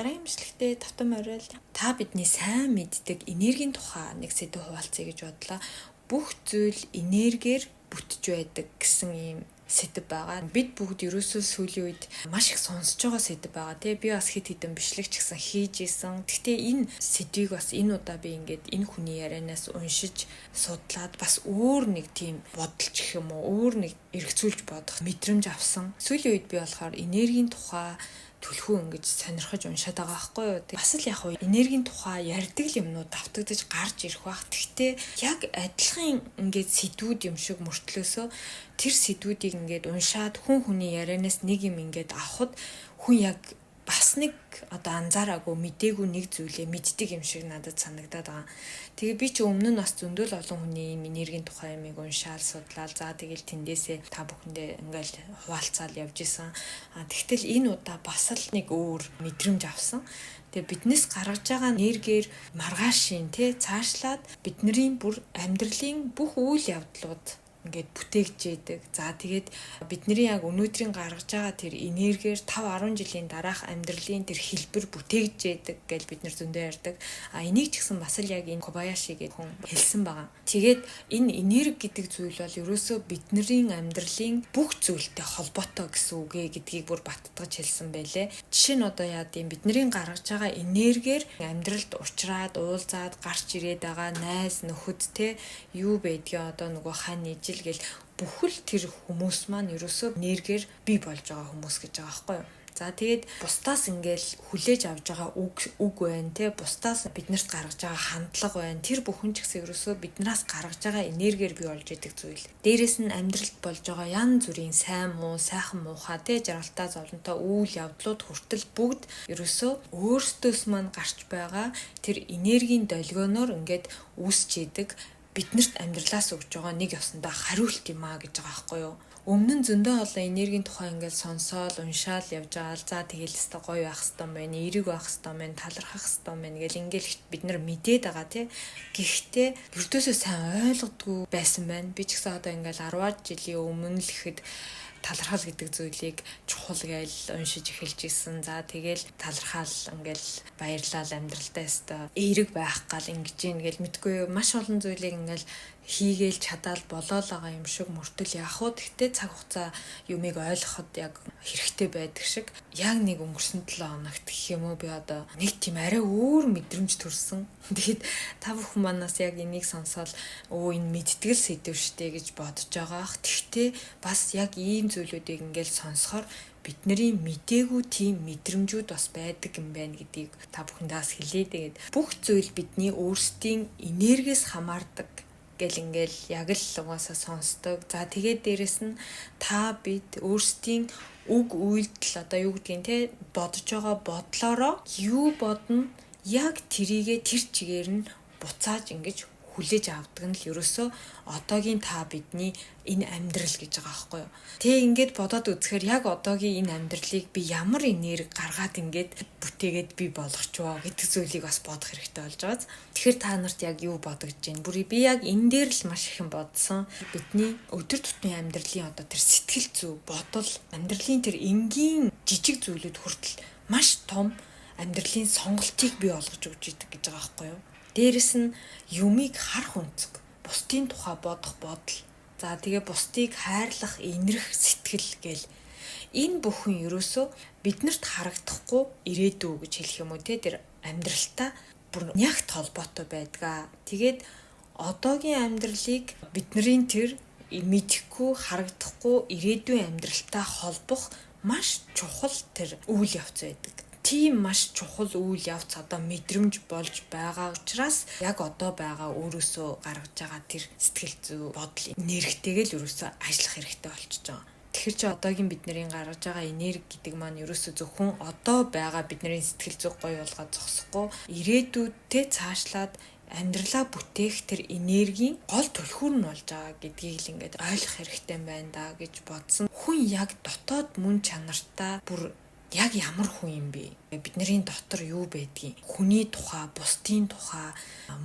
дараагийн бичлэгтээ тавтан морил та бидний сайн мэддэг энергийн тухай нэг сэдв хуваалцъя гэж бодлоо. Бүх зүйл энергиэр бүтэж байдаг гэсэн ийм сэдв байгаа. Бид бүгд ерөөсөө сүүлийн үед маш их сонсож байгаа сэдв байгаа. Тэгээ би бас хэд хэдэн бичлэгч гэсэн хийж исэн. Гэхдээ энэ сэдвийг бас энэ удаа би ингээд энэ хүний ярианаас уншиж судлаад бас өөр нэг тийм бодолч гэх юм уу, өөр нэг эргцүүлж бодох мэдрэмж авсан. Сүүлийн үед би болохоор энергийн тухай түлхүү ингэж сонирхож уншаад байгаа байхгүй юу. Бас л яг энергийн тухай ярьдаг юмнууд давтагдаж гарч ирэх бах. Гэхдээ яг адилхан ингээд сэдвүүд юм шиг мөртлөөсөө тэр сэдвүүдийг ингээд уншаад хүн хүний ярианаас нэг юм ингээд авахд хүн яг бас нэг одоо анзаараагүй мдээгүй нэг зүйлээ мэддэг юм шиг надад санагдаад байгаа. Тэгээ би ч өмнө нь бас зөндөл олон хүний энергийн тухай юмыг уншаал судлаад за тэгэл тэндээсээ та бүхэндээ ингээл хуваалцаал явж исэн. Тэгтэл энэ удаа бас л нэг өөр мэдрэмж авсан. Тэгээ биднээс гаргаж байгаа энергиэр маргаашийн цаашлаад бидний бүр амьдралын бүх үйл явдлууд ингээд бүтээгдэж идэг. За тэгээд бидний яг өнөөдрийн гаргаж байгаа тэр энергиэр 5-10 жилийн дараах амьдралын тэр хэлбэр бүтээгдэж идэг гэж бид нар зөндөө ярьдаг. Энийг ч гэсэн бас л яг энэ Кобаяши гэх хүн хэлсэн байгаа. Тэгээд энэ энерги гэдэг зүйл бол ерөөсөө бидний амьдралын бүх зүйлтэй холбоотой гэсэн үг гэдгийг бүр баттгаж хэлсэн байлээ. Жишээ нь одоо яа гэм бидний гаргаж байгаа энергиэр амьдралд уучраад уулзаад гарч ирээд байгаа найз нөхөд юу байдгийг одоо нөгөө хань гэл бүхэл тэр хүмүүс маань ерөөсөө энергиэр бий болж байгаа хүмүүс гэж байгаа байхгүй юу. За тэгээд бусдаас ингээл хүлээж авж байгаа үг байна бусдаас биднэрт гаргаж байгаа хандлага байна. Тэр бүхэн ч гэсэн ерөөсөө биднээс гаргаж байгаа энергиэр бий болж идэг зүйл. Дээрээс нь амьдралд болж байгаа янз бүрийн сайн муу, сайхан муухай жаргалтай зовлонтой үйл явдлууд хүртэл бүгд ерөөсөө өөрсдөөс маань гарч байгаа тэр энергийн долгионоор ингээд үүсч идэг. Биднэрт амьдралаас өгж байгаа нэг ёсондоо хариулт юм аа гэж байгаа байхгүй юу. Өмнө нь зөндөө олон энергийн тухай ингээд сонсоол, уншаал явж байгаа л за тэгэл өстой гоё байх хэвээр байна, эерэг байх хэвээр байна, талархах хэвээр байна гэл ингээл бид нар мэдээд байгаа Гэхдээ өртөөсөө сайн ойлгодгүй байсан байна. Би ч гэсэн одоо ингээл 10-аад жилийн өмнө л ихэд талархал гэдэг зүйлийг чухал гээл уншиж эхэлж исэн. За тэгэл талархал ингээл баярлал амьдралтай өстой эерэг байх гал ингэж ийн гэл мэдгүй маш олон зүйлийг ингээл хийгээл чадаал болоол байгаа юм шиг мөртөл яах вэ? Тэгтээ цаг хугацаа юмыг ойлгоход яг хэрэгтэй байдаг шиг яг нэг өнгөрсөн 7 хоногт гэх юм уу би одоо нэг тийм арай өөр мэдрэмж төрсөн. Тэгэхэд та бүхэн манаас яг энийг сонсоод энэ мэдтгэл сэдв штэ гэж бодож байгаах. Тэгтээ бас яг ийм зүйлүүдийг ингээл сонсохоор бидний мдээгүй тийм мэдрэмжүүд бас байдаг юм байна гэдгийг та бүхэндээ хэлээ. Тэгээд бүх зүйл бидний өөрсдийн энергиэс хамаардаг гэл ингээл яг л угаасаа сонсдог. За тэгээд дээрэс нь та бид өөрсдийн үг үйлдэл одоо юу гэдгийг бодож байгаа бодлороо юу бодно яг тэрийгэ тэр чигээр нь буцааж ингэж хүлээж авдаг нь л ерөөсөө одоогийн та бидний энэ амьдрал гэж байгаа байхгүй юу. Тэгээ ингээд бодоод үзэхээр яг одоогийн энэ амьдралыг би ямар энерги гаргаад ингээд бүтээгээд би болгочвоо гэдэг зүйлийг бас бодох хэрэгтэй болж байгаа. Тэгэхээр та нарт яг юу бодогдож байна? Бүр би яг энэ дээр л маш их юм бодсон. Бидний өдөр тутмын амьдралын одоо тэр сэтгэл зүй, бодол, амьдралын тэр энгийн жижиг зүйлүүд хүртэл маш том амьдралын сонголтыг бий болгож өгч идэг гэж байгаа байхгүй юу. Дээрэс нь юмыг харах өнцөг, бусдын тухай бодох бодол, за тэгээ бусдыг хайрлах энэрх сэтгэл гэл энэ бүхэн ерөөсөө биднэрт харагдахгүй ирээдүй гэж хэлэх юм уу тэр амьдралтаа бүр нягт холбоотой байдгаа. Тэгээд одоогийн амьдралыг бидний тэр мэдэхгүй харагдахгүй ирээдүйн амьдралтаа холбох маш чухал тэр үйл явц байдаг. Тийм маш чухал үйл явц одоо мэдрэмж болж байгаа учраас яг одоо байгаа өөрөөсөө гаргаж байгаа тэр сэтгэл зүй бодол энергитэйгээ л ерөөсөө ажиллах хэрэгтэй болчихж байгаа. Тэгэхээр чи одоогийн бидний гаргаж байгаа энерги гэдэг маань ерөөсөө зөвхөн одоо байгаа бидний сэтгэл зүй гоё болгоод зогсохгүй ирээдүйдээ цаашлаад амьдралаа бүтээх тэр энергийн гол түлхүүр нь болж байгаа гэдгийг л ингээд ойлгох хэрэгтэй байна да гэж бодсон. Хүн яг дотоод мөн чанартаа бүр яг ямар хүн юм бэ? Бидний дотор юу байдгийг? Хүний тухай, бусдын тухай,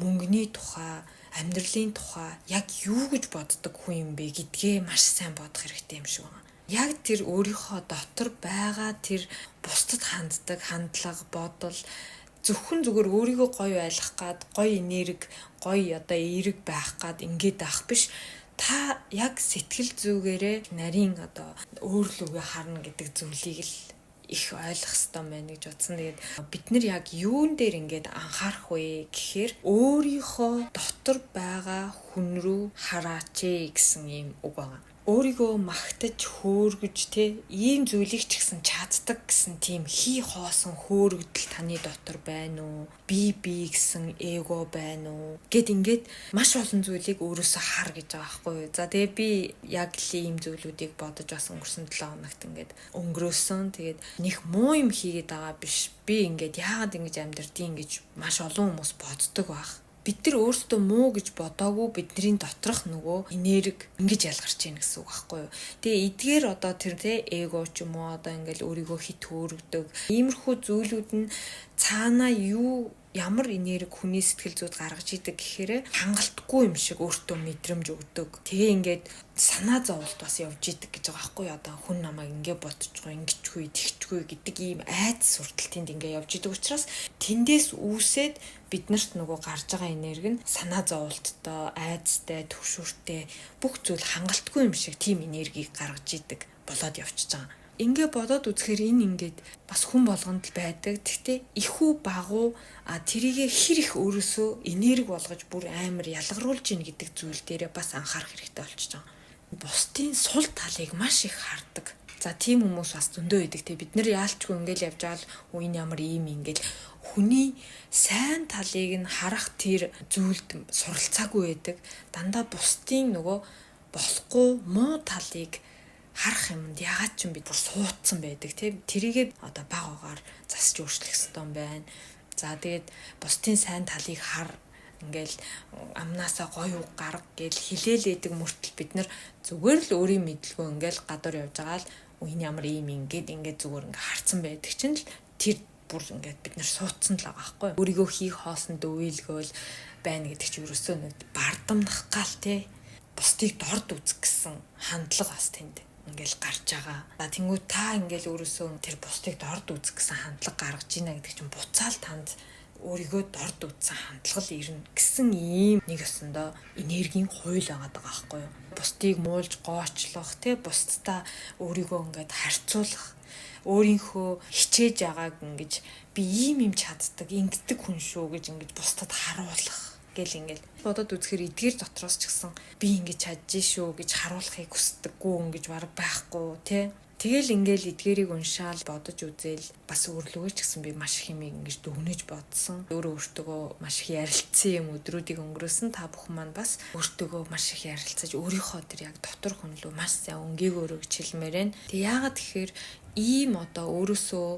мөнгөний тухай, амьдралын тухай яг юу гэж боддог хүн юм бэ гэдгээ маш сайн бодох хэрэгтэй юм шиг байна. Яг тэр өөрийнхөө дотор байгаа тэр бусдад ханддаг хандлага, бодол зөвхөн зүгээр өөрийгөө гоё байлгах гад, гоё энерги, гоё одоо эерэг байх гад ингээд авах биш. Та яг сэтгэл зүгээрээ нарийн одоо өөр лүгээ харна гэдэг зүйлийг л их ойлгох хэрэгтэй байна гэж бодсон. Тэгээд бид нар яг юун дээр ингээд анхаарах вэ гэхээр өөрийнхөө дотор байгаа хүн рүү хараач гэсэн юм үг байна. Өөрийгөө магтаж хөөргөж ийм зүйлийг ч гэсэн чаддаг гэсэн тийм хий хоосон хөөргөдөл таны дотор байна уу? Би гэсэн эго байна уу? Ингээд маш олон зүйлийг өөрөөсөө хар гэж байгаа байхгүй юу? За тэгээ би яг л ийм зүйлүүдийг бодож бас өнгөрсөн 7 хоногт ингээд өнгөрөөсөн. Тэгээд них муу юм хийгээд байгаа биш. Би ингээд яагаад ингэж амьдрдیں гэж маш олон хүмүүс боддог байх. Бид нар өөрсдөө муу гэж бодоогүй бидний доторх нөгөө энерги ингэж ялгарч ийн гэсэн үг байхгүй юу. Тэгээ эдгээр одоо тэр эго ч юм уу одоо ингээл өөрийгөө хит хөөргөдөг. Иймэрхүү зүйлүүд нь цаанаа ямар энерги хүний сэтгэл зүйд гаргаж идэг гэхээр хангалтгүй юм шиг өөртөө мэдрэмж өгдөг. Тэгээ ингээд санаа зовлт бас явж идэг гэж байгаа байхгүй юу. Одоо хүн намайг ингээд бодчихгүй, ингэчгүй, тэгчгүй гэдэг ийм айц сурталтынд ингээд явж идэг учраас тэндээс үүсээд биднэрт нөгөө гарч байгаа энерги нь санаа зовлттой, айцтай, төвшөртэй бүх зүйл хангалтгүй юм шиг тийм энергийг гаргаж идэг болоод явчихж байгаа. Ингээ бодоод үзэхээр энэ ингээд бас хүн болгонд л байдаг. Гэхдээ ихүү багуу тэрийгэ хэр их өөрөөсөө энерги болгож бүр амар ялгаруулж ийн гэдэг зүйл дээрээ бас анхаарах хэрэгтэй болчихж байгаа. Бусдын сул талыг маш их хардаг. За тийм хүмүүс бас зөндөө байдаг. Бид нар яалчгүй ингээл явж байгаа л энэ ямар ийм ингээл хүний сайн талыг нь харах тэр зүйлд суралцаагүй байдаг. Дандаа бусдын нөгөө болохгүй муу талыг харах юмд ягаад ч юм бид бүр суудсан байдаг тийм тэрийгээ одоо баг агаар засч өөрчлөх хэрэгтэй юм байна. За тэгээд бусдын сайн талыг хар ингээл амнаасаа гоё үг гарга гэж хилээлээдэг мөртөл бид нар зүгээр л өөрийн мэдлгүй ингээл гадуур явж байгаа л энэ ямар ийм ингээд зүгээр ингээ харцсан байдаг чинь л тэр бүр ингээд бид нар суудсан л байгаа байхгүй. Өөрийгөө хийх хоосонд өвөлгөөл байна гэдэг чинь ерөөсөө нэг бардамнах гал тий бусдыг дорд үзэх гэсэн хандлага бас тэнд ингээл гарч байгаа. За тэнгуү та ингээл өөрөөсөө тэр бусдыг дорд үзэх гэсэн хандлага гаргаж ийна гэдэг чинь буцаал танд өөрийгөө дорд үзсэн хандлага ирнэ гэсэн ийм нэг өсөндөө энергийн хууль байгаа байхгүй юу. Бусдыг муулж гоочлох тий бусдаа өөрийгөө ингээд харьцуулах өөрийнхөө хичээж байгааг ингэж би ийм чаддаг ингэдэг хүн шүү гэж ингэж бусдад харуулах гэл ингээл бодоод үзэхээр эдгээр дотроос ч гэсэн би ингэж чадчих шүү гэж харуулахыг хүсдэггүй ингэж бараг байхгүй тий. Тэгэл ингээл эдгээрийг уншаал бодож үзээл бас өөрлөгөө ч гэсэн би маш их юм ингэж дүгнэж бодсон. Өөртөө маш их ярилцсан юм өдрүүдийг өнгөрөөсөн. Та бүхэн маань бас өөртөө маш их ярилцаж өөрийнхөө тэр яг дотор хүн лөө маш сайн өнгөөгөөрөө гэж хэлмээр байна. Тэг яагаад тэгэхээр ийм одоо өөрөөсөө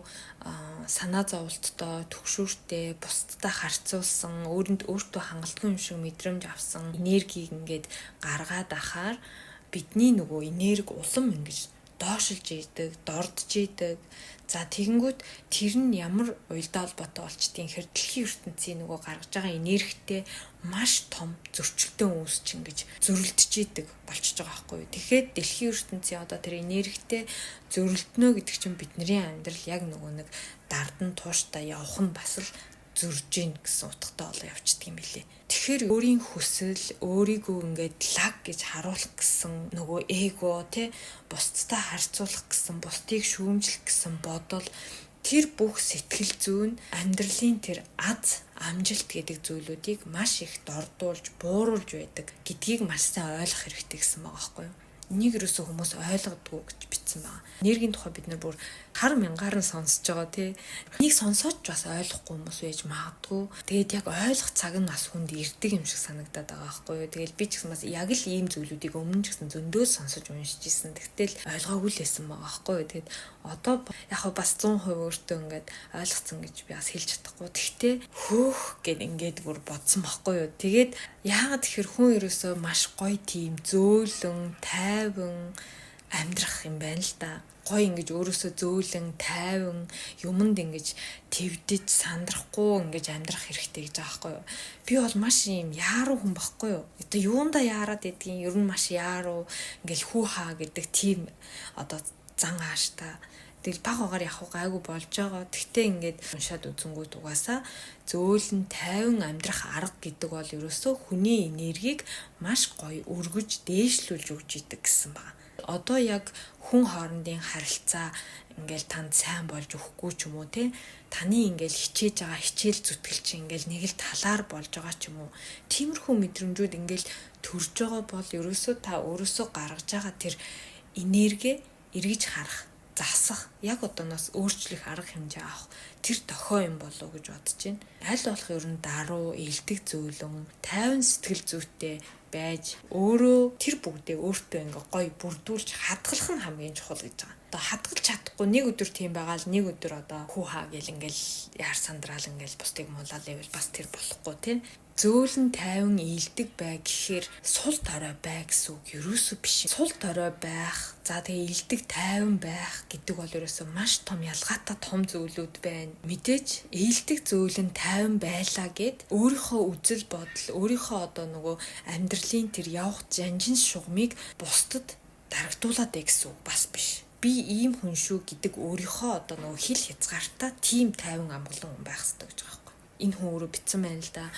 санаа зовлттой, төгшөөртэй, бусдтай харьцуулсан, өөртөө хангалтгүй юм шиг мэдрэмж авсан энергийг ингээд гаргаад ахаар бидний нөгөө энерги улам ингэж доошилж идэг, дордж идэг. За тэгэнгүүт тэр нь ямар уялдаа холбоотой болчдгийг хэр дэлхийн ертөнцийн нөгөө гаргаж байгаа энергитэй маш том зөрчилдөөн үүсч ингэж зөрөлдөж идэг болчихж байгаа байхгүй юу. Тэгэхээр дэлхийн ертөнцийн одоо тэр энергитэй зөрөлднө гэдэг чинь бидний амьдрал яг нөгөө нэг дардан тууштай явах нь бас л зөрж ийн гэсэн утгатай болоо явцдаг юм билээ. Тэгэхээр өөрийн хүсэл, өөрийгөө ингээд лаг гэж харуулах гэсэн нөгөө эго тий бусдтай харьцуулах гэсэн, бусдыг шүүмжлэх гэсэн бодол тэр бүх сэтгэл зүйн амьдралын тэр аз амжилт гэдэг зүйлүүдийг маш их дордуулж, бууруулж байдаг гэдгийг маш сайн ойлгох хэрэгтэй гэсэн байгаа байхгүй юу? Энийг юусоо хүмүүс ойлгодгүй гэж бичсэн байна. Энергийн тухай бид нар бүр хар мянгаар нь сонсож байгаа тий. Энийг сонсоод ч бас ойлгохгүй хүмүүс байж магадгүй. Тэгээд яг ойлгох цаг нь бас хүнд ирдэг юм шиг санагдаад байгаа байхгүй юу. Тэгэл би ч гэсэн бас яг л ийм зүйлүүдийг өмнө ч гэсэн зөндөө сонсож уншиж ирсэн. Тэгтэл ойлгоогүй л байсан байгаа байхгүй юу. Тэгээд одоо яг бас 100% өөртөө ингээд ойлгоцсон гэж би бас хэлж чадахгүй. Тэгтээ хөөх гэд ингээд бүр бодсон байхгүй юу. Тэгээд яагаад тэгэхээр хүн ерөөсөө маш гоё тийм зөөлөн, тайван амьдрах юм байна л да. Гоё ингэж өөрөөсөө зөөлөн, тайван, юмд ингэж твдэж сандрахгүй ингэж амьдрах хэрэгтэй гэж байгаа байхгүй юу. Би бол маш юм яаруу хүн байхгүй юу. Одоо юунда яарад идгийн, ер нь маш яаруу, ингээл хүү хаа гэдэг тийм одоо зан ааштай. Тэгэл баг агаар явах гайгүй болж байгаа. Тэгтээ ингээд уншаад үзэнгүүт угаасаа зөөлөн тайван амьдрах арга гэдэг бол ерөөсөө хүний энергийг маш гоё өргөж дээшлүүлж өгч идэг гэсэн байна. Одоо яг хүн хоорондын харилцаа ингээл танд сайн болж өгөхгүй ч юм уу те, таны ингээл хичээж байгаа хичээл зүтгэл чи ингээл нэг л талаар болж байгаа ч юм уу, тиймэрхүү мэдрэмжүүд ингээл төрж байгаа бол ерөөсөө та өөрөөсөө гаргаж байгаа тэр энерги эргэж харах, засах, яг одооноос өөрчлөх арга хэмжээ авах тэр дохио юм болов уу гэж бодож байна. Аль болох ер нь даруй, элдэг зөөлөн, тайван сэтгэл зүйтэй байж өөрөө тэр бүгдээ өөртөө ингээ гоё бүрдүүлж хадгалах нь хамгийн чухал гэж байгаа. Одоо хадгалж чадахгүй нэг өдөр тийм байгаа л нэг өдөр одоо хүү хаа гэл ингээл яар сандраал ингээл бусдыг муулаад ивэл бас тэр болохгүй тийм. Зөөлөн тайван ийдэг бай гэхээр сул торой бай гэсэн үг ерөөсөө биш. Сул торой байх, за тэгээ ийдэг тайван байх гэдэг бол ерөөсөө маш том ялгаатай том зөвлөд байна. Мэдээж ийдэг зөөлөн тайван байлаа гэд өөрийнхөө үзэл бодол, өөрийнхөө одоо нөгөө амьдралын тэр явах жанжин шугамыг бусдад дарагдуулаад бай гэсэн үг бас биш. Би ийм хүн шүү гэдэг өөрийнхөө одоо нөгөө хил хязгаартай тийм тайван амгалан хүн байх хэрэгтэй гэж байгаа байхгүй. Энэ хүн өөрөө битсэн байна л да.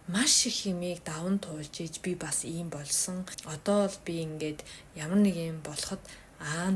Маш их хэмээг даван туулж иж би бас ийм болсон. Одоо л би ингээд ямар нэг юм болоход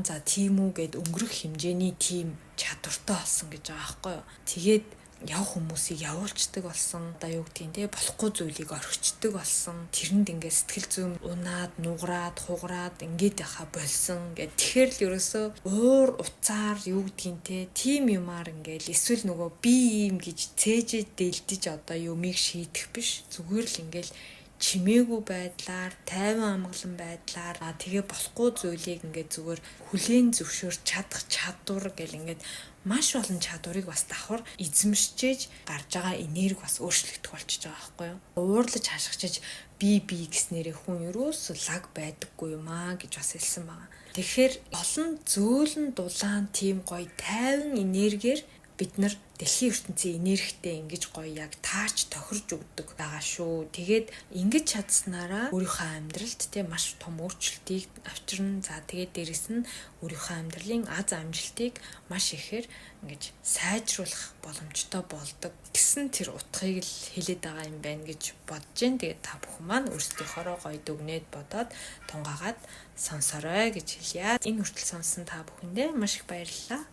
за тийм үү гэд өнгөрөх хэмжээний тийм чадвартай болсон гэж байгаа байхгүй юу. Тэгээд явах хүмүүсийг явуулцдаг болсон. Одоо юу гэдгийг те болохгүй зүйлийг орхичдаг болсон. Тэрэнд ингээд сэтгэл зүйн унаад, нугараад, хугараад ингээд яхаа болсон гэд. Тэгэхээр л ерөөсөө уур уцаар юу гэдгийг те тийм юмар ингээд эсвэл нөгөө би ийм гэж цээжээ дэлдэж одоо юмыг шийдэх биш. Зүгээр л ингээд чимээгүй байдлаар, тайван амгалан байдлаар тэгээ болохгүй зүйлийг ингээд зүгээр хүлээн зөвшөөрч чадах чадвар гэл ингээд маш олон чадварыг бас давхар эзэмшиж гарч байгаа энерги бас өөрчлөгдөх болчихж байгаа байхгүй юу. Уурлаж хашгичиж би гэснээрээ хүн ерөөсөө лаг байдаггүй юм гэж бас хэлсэн байгаа. Тэгэхээр олон зөөлөн дулаан тийм гоё тайван энергиэр бид нар дэлхийн ертөнцийн энергитэй ингэж гоё яг таарч тохирж өгдөг байгаа шүү. Тэгээд ингэж чадсанараа өөрийнхөө амьдралд маш том өөрчлөлтийг авчирна. За тэгээд дээрэс нь өөрийнхөө амьдралын аз амжилтыг маш ихээр ингэж сайжруулах боломжтой болдог гэсэн тэр утгыг л хэлээд байгаа юм байна гэж бодож байна. Тэгээд та бүхэн маань өөрсдийнхоороо гоё дүгнээд бодоод тунгаагаад сонсорой гэж хэлье. Энэ хүртэл сонссон та бүхэндээ маш их баярлалаа.